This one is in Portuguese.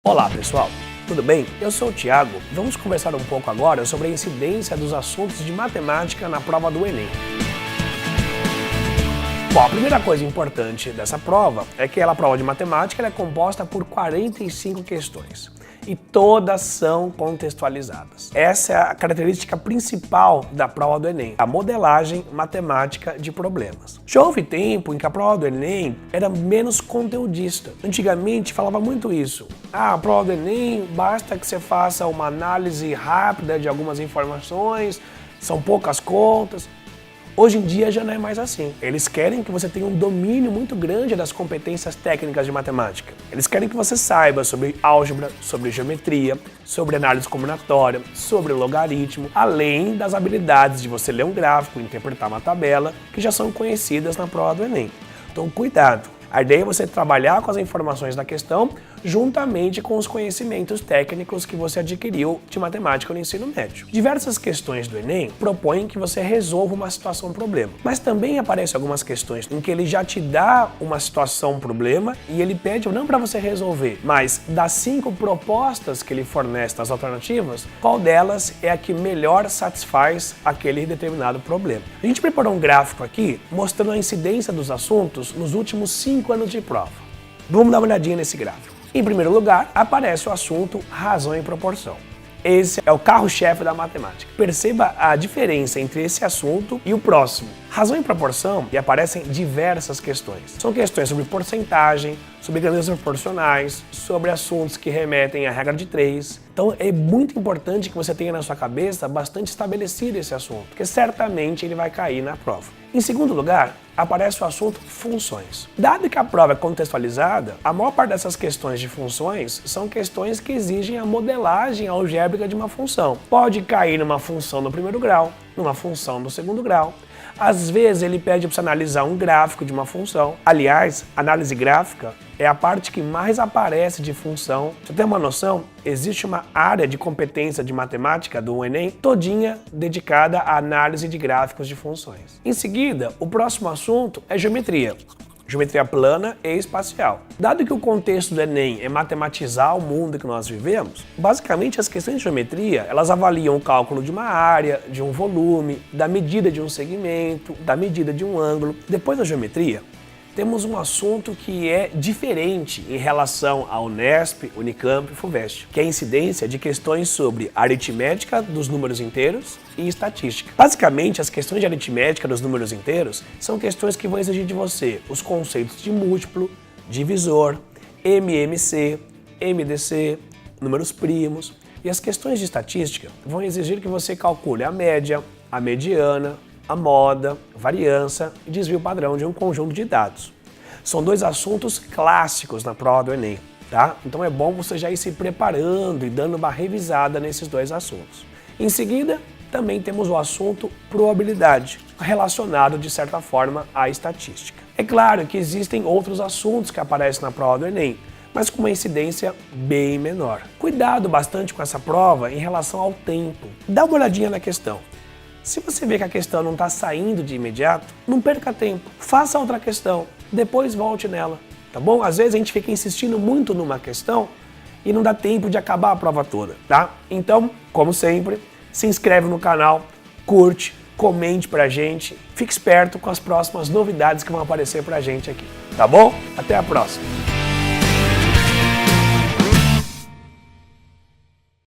Olá pessoal, tudo bem? Eu sou o Thiago. Vamos conversar um pouco agora sobre a incidência dos assuntos de matemática na prova do Enem. Bom, a primeira coisa importante dessa prova é que a prova de matemática é composta por 45 questões. E todas são contextualizadas. Essa é a característica principal da prova do Enem, a modelagem matemática de problemas. Já houve tempo em que a prova do Enem era menos conteudista. Antigamente falava muito isso. A prova do Enem basta que você faça uma análise rápida de algumas informações, são poucas contas. Hoje em dia já não é mais assim. Eles querem que você tenha um domínio muito grande das competências técnicas de matemática. Eles querem que você saiba sobre álgebra, sobre geometria, sobre análise combinatória, sobre logaritmo, além das habilidades de você ler um gráfico, interpretar uma tabela, que já são conhecidas na prova do Enem. Então cuidado. A ideia é você trabalhar com as informações da questão juntamente com os conhecimentos técnicos que você adquiriu de matemática no ensino médio. Diversas questões do Enem propõem que você resolva uma situação-problema, mas também aparecem algumas questões em que ele já te dá uma situação-problema e ele pede não para você resolver, mas das 5 propostas que ele fornece das alternativas, qual delas é a que melhor satisfaz aquele determinado problema. A gente preparou um gráfico aqui mostrando a incidência dos assuntos nos últimos 5 anos de prova. Vamos dar uma olhadinha nesse gráfico. Em primeiro lugar, aparece o assunto razão e proporção. Esse é o carro-chefe da matemática. Perceba a diferença entre esse assunto e o próximo. Razão e proporção, e aparecem diversas questões. São questões sobre porcentagem, sobre grandezas proporcionais, sobre assuntos que remetem à regra de 3. Então é muito importante que você tenha na sua cabeça bastante estabelecido esse assunto, porque certamente ele vai cair na prova. Em segundo lugar, aparece o assunto funções. Dado que a prova é contextualizada, a maior parte dessas questões de funções são questões que exigem a modelagem algébrica de uma função. Pode cair numa função no primeiro grau, numa função no segundo grau. Às vezes ele pede para você analisar um gráfico de uma função. Aliás, análise gráfica é a parte que mais aparece de função. Pra você ter uma noção, existe uma área de competência de matemática do Enem todinha dedicada à análise de gráficos de funções. Em seguida, o próximo assunto é geometria. Geometria plana e espacial. Dado que o contexto do Enem é matematizar o mundo que nós vivemos, basicamente as questões de geometria, elas avaliam o cálculo de uma área, de um volume, da medida de um segmento, da medida de um ângulo. Depois da geometria, temos um assunto que é diferente em relação ao Unesp, Unicamp e FUVEST, que é a incidência de questões sobre aritmética dos números inteiros e estatística. Basicamente, as questões de aritmética dos números inteiros são questões que vão exigir de você os conceitos de múltiplo, divisor, MMC, MDC, números primos, e as questões de estatística vão exigir que você calcule a média, a mediana, a moda, variância e desvio padrão de um conjunto de dados. São 2 assuntos clássicos na prova do Enem, tá? Então é bom você já ir se preparando e dando uma revisada nesses 2 assuntos. Em seguida, também temos o assunto probabilidade, relacionado de certa forma à estatística. É claro que existem outros assuntos que aparecem na prova do Enem, mas com uma incidência bem menor. Cuidado bastante com essa prova em relação ao tempo. Dá uma olhadinha na questão. Se você vê que a questão não está saindo de imediato, não perca tempo. Faça outra questão, depois volte nela, tá bom? Às vezes a gente fica insistindo muito numa questão e não dá tempo de acabar a prova toda, tá? Então, como sempre, se inscreve no canal, curte, comente pra gente, fique esperto com as próximas novidades que vão aparecer pra gente aqui, tá bom? Até a próxima!